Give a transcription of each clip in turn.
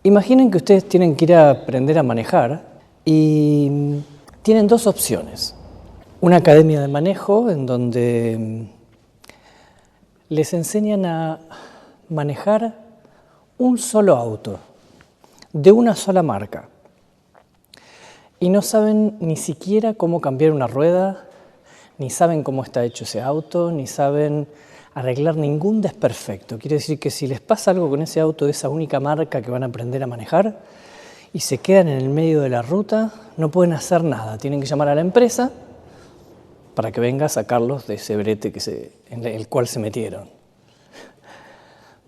Imaginen que ustedes tienen que ir a aprender a manejar y tienen dos opciones. Una academia de manejo en donde les enseñan a manejar un solo auto, de una sola marca. Y no saben ni siquiera cómo cambiar una rueda, ni saben cómo está hecho ese auto, ni saben arreglar ningún desperfecto. Quiere decir que si les pasa algo con ese auto de esa única marca que van a aprender a manejar y se quedan en el medio de la ruta, no pueden hacer nada. Tienen que llamar a la empresa para que venga a sacarlos de ese brete en el cual se metieron.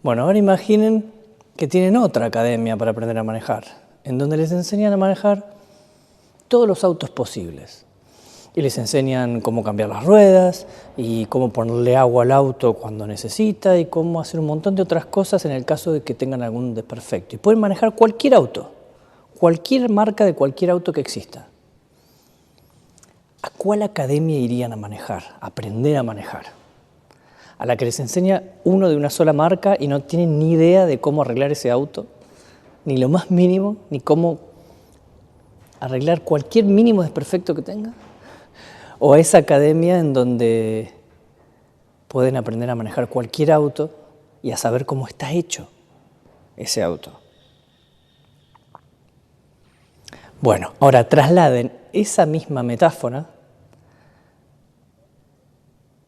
Bueno, ahora imaginen que tienen otra academia para aprender a manejar, en donde les enseñan a manejar todos los autos posibles. Y les enseñan cómo cambiar las ruedas, y cómo ponerle agua al auto cuando necesita, y cómo hacer un montón de otras cosas en el caso de que tengan algún desperfecto. Y pueden manejar cualquier auto, cualquier marca de cualquier auto que exista. ¿A cuál academia irían a manejar, a aprender a manejar? ¿A la que les enseña uno de una sola marca y no tienen ni idea de cómo arreglar ese auto? Ni lo más mínimo, ni cómo arreglar cualquier mínimo desperfecto que tenga. ¿O a esa academia en donde pueden aprender a manejar cualquier auto y a saber cómo está hecho ese auto? Bueno, ahora trasladen esa misma metáfora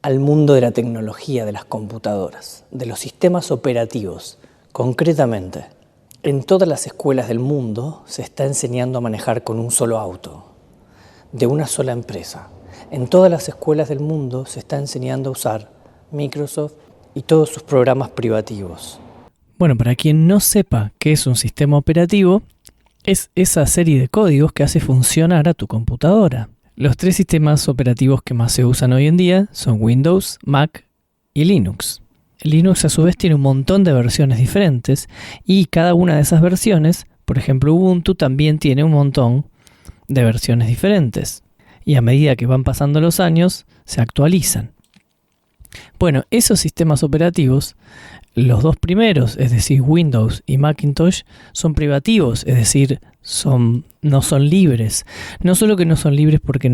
al mundo de la tecnología, de las computadoras, de los sistemas operativos. Concretamente, en todas las escuelas del mundo se está enseñando a manejar con un solo auto, de una sola empresa. En todas las escuelas del mundo se está enseñando a usar Microsoft y todos sus programas privativos. Bueno, para quien no sepa qué es un sistema operativo, es esa serie de códigos que hace funcionar a tu computadora. Los tres sistemas operativos que más se usan hoy en día son Windows, Mac y Linux. Linux a su vez tiene un montón de versiones diferentes y cada una de esas versiones, por ejemplo Ubuntu, también tiene un montón de versiones diferentes. Y a medida que van pasando los años, se actualizan. Bueno, esos sistemas operativos, los dos primeros, es decir, Windows y Macintosh, son privativos, es decir, no son libres. No solo que no son libres porque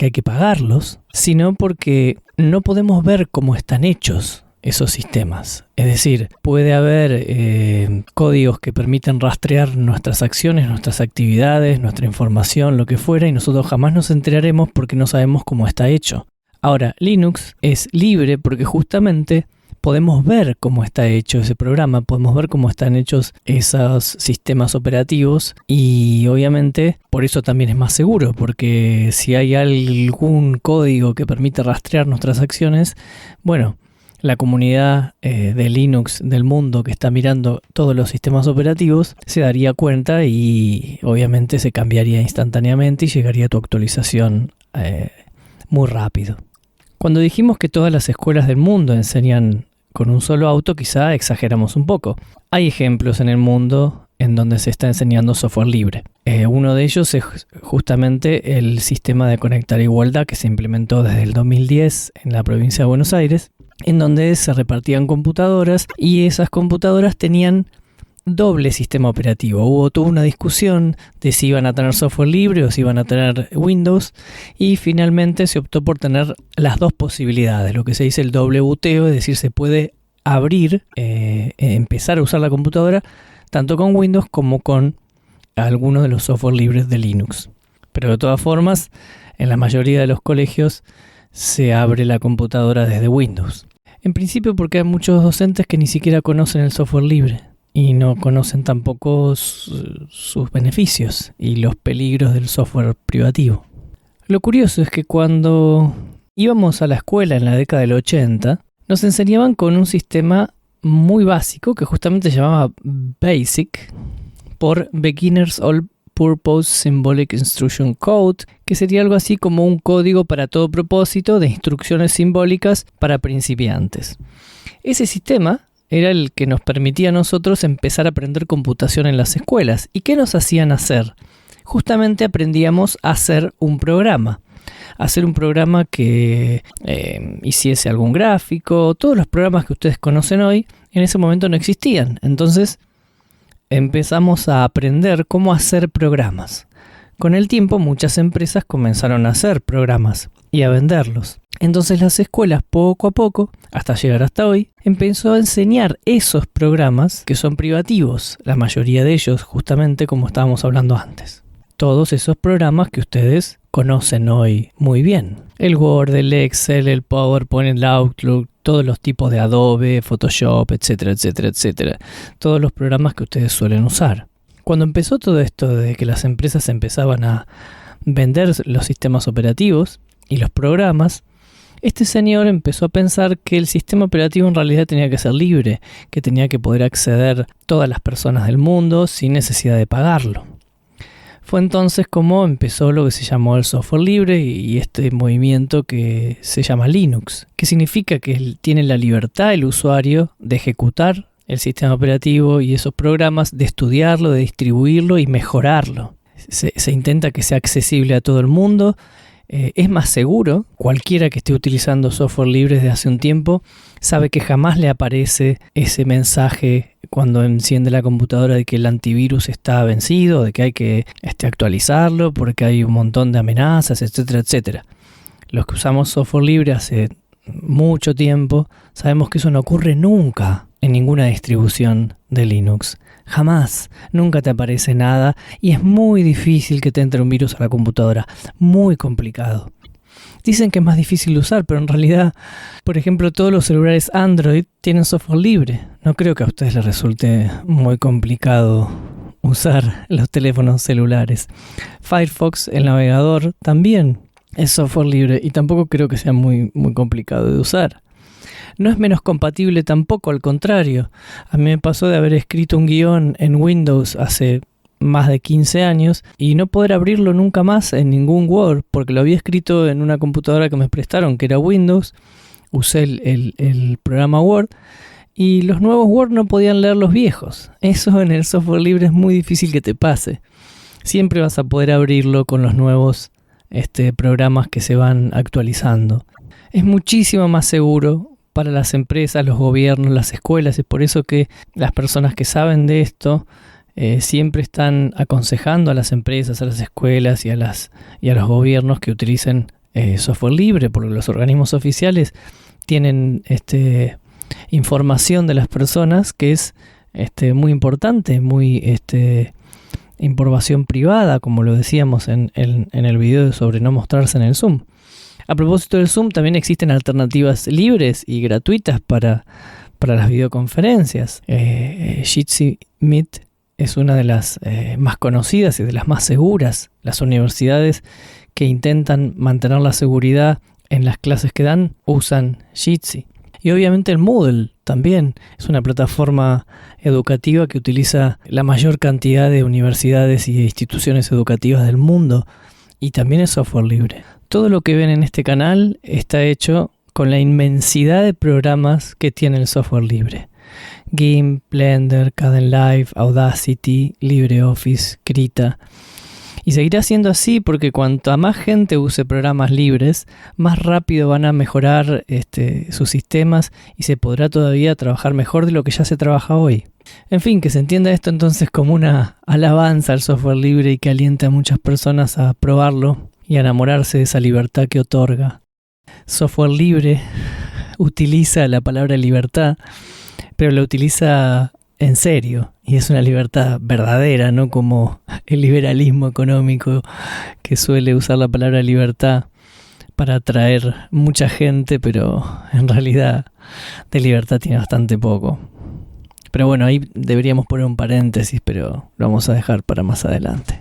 hay que pagarlos, sino porque no podemos ver cómo están hechos esos sistemas. Es decir, puede haber códigos que permiten rastrear nuestras acciones, nuestras actividades, nuestra información, lo que fuera, y nosotros jamás nos enteraremos porque no sabemos cómo está hecho. Ahora, Linux es libre porque justamente podemos ver cómo está hecho ese programa, podemos ver cómo están hechos esos sistemas operativos y obviamente por eso también es más seguro, porque si hay algún código que permite rastrear nuestras acciones, bueno, la comunidad de Linux del mundo que está mirando todos los sistemas operativos se daría cuenta y obviamente se cambiaría instantáneamente y llegaría a tu actualización muy rápido. Cuando dijimos que todas las escuelas del mundo enseñan con un solo auto, quizá exageramos un poco. Hay ejemplos en el mundo en donde se está enseñando software libre. Uno de ellos es justamente el sistema de conectar igualdad que se implementó desde el 2010 en la provincia de Buenos Aires, en donde se repartían computadoras y esas computadoras tenían doble sistema operativo. Hubo toda una discusión de si iban a tener software libre o si iban a tener Windows y finalmente se optó por tener las dos posibilidades, lo que se dice el doble buteo, es decir, se puede abrir, empezar a usar la computadora tanto con Windows como con algunos de los software libres de Linux. Pero de todas formas, en la mayoría de los colegios se abre la computadora desde Windows. En principio porque hay muchos docentes que ni siquiera conocen el software libre y no conocen tampoco sus beneficios y los peligros del software privativo. Lo curioso es que cuando íbamos a la escuela en la década del 80, nos enseñaban con un sistema muy básico que justamente se llamaba BASIC por Beginners All Purpose Symbolic Instruction Code, que sería algo así como un código para todo propósito de instrucciones simbólicas para principiantes. Ese sistema era el que nos permitía a nosotros empezar a aprender computación en las escuelas. ¿Y qué nos hacían hacer? Justamente aprendíamos a hacer un programa. Hacer un programa que hiciese algún gráfico. Todos los programas que ustedes conocen hoy en ese momento no existían. Entonces empezamos a aprender cómo hacer programas. Con el tiempo, muchas empresas comenzaron a hacer programas y a venderlos. Entonces las escuelas, poco a poco, hasta llegar hasta hoy, empezó a enseñar esos programas que son privativos, la mayoría de ellos, justamente como estábamos hablando antes. Todos esos programas que ustedes conocen hoy muy bien. El Word, el Excel, el PowerPoint, el Outlook, todos los tipos de Adobe, Photoshop, etcétera, etcétera, etcétera. Todos los programas que ustedes suelen usar. Cuando empezó todo esto de que las empresas empezaban a vender los sistemas operativos y los programas, este señor empezó a pensar que el sistema operativo en realidad tenía que ser libre, que tenía que poder acceder todas las personas del mundo sin necesidad de pagarlo. Fue entonces como empezó lo que se llamó el software libre y este movimiento que se llama Linux, que significa que tiene la libertad el usuario de ejecutar el sistema operativo y esos programas, de estudiarlo, de distribuirlo y mejorarlo. Se intenta que sea accesible a todo el mundo. Es más seguro. Cualquiera que esté utilizando software libre desde hace un tiempo sabe que jamás le aparece ese mensaje cuando enciende la computadora de que el antivirus está vencido, de que hay que actualizarlo porque hay un montón de amenazas, etcétera, etcétera. Los que usamos software libre hace mucho tiempo sabemos que eso no ocurre nunca en ninguna distribución de Linux. Jamás, nunca te aparece nada y es muy difícil que te entre un virus a la computadora, muy complicado. Dicen que es más difícil de usar, pero en realidad, por ejemplo, todos los celulares Android tienen software libre. No creo que a ustedes les resulte muy complicado usar los teléfonos celulares. Firefox, el navegador, también es software libre y tampoco creo que sea muy complicado de usar. No es menos compatible tampoco, al contrario. A mí me pasó de haber escrito un guión en Windows hace más de 15 años y no poder abrirlo nunca más en ningún Word, porque lo había escrito en una computadora que me prestaron, que era Windows. Usé el programa Word y los nuevos Word no podían leer los viejos. Eso en el software libre es muy difícil que te pase. Siempre vas a poder abrirlo con los nuevos programas que se van actualizando. Es muchísimo más seguro para las empresas, los gobiernos, las escuelas. Es por eso que las personas que saben de esto siempre están aconsejando a las empresas, a las escuelas y a los gobiernos que utilicen software libre, porque los organismos oficiales tienen información de las personas que es muy importante, muy información privada, como lo decíamos en el video sobre no mostrarse en el Zoom. A propósito del Zoom, también existen alternativas libres y gratuitas para las videoconferencias. Jitsi Meet es una de las más conocidas y de las más seguras. Las universidades que intentan mantener la seguridad en las clases que dan usan Jitsi. Y obviamente el Moodle también es una plataforma educativa que utiliza la mayor cantidad de universidades y instituciones educativas del mundo y también es software libre. Todo lo que ven en este canal está hecho con la inmensidad de programas que tiene el software libre. GIMP, Blender, Kdenlive, Audacity, LibreOffice, Krita. Y seguirá siendo así porque cuanta más gente use programas libres, más rápido van a mejorar sus sistemas y se podrá todavía trabajar mejor de lo que ya se trabaja hoy. En fin, que se entienda esto entonces como una alabanza al software libre y que alienta a muchas personas a probarlo y a enamorarse de esa libertad que otorga. Software libre utiliza la palabra libertad, pero la utiliza en serio, y es una libertad verdadera, no como el liberalismo económico que suele usar la palabra libertad para atraer mucha gente, pero en realidad de libertad tiene bastante poco. Pero bueno, ahí deberíamos poner un paréntesis, pero lo vamos a dejar para más adelante.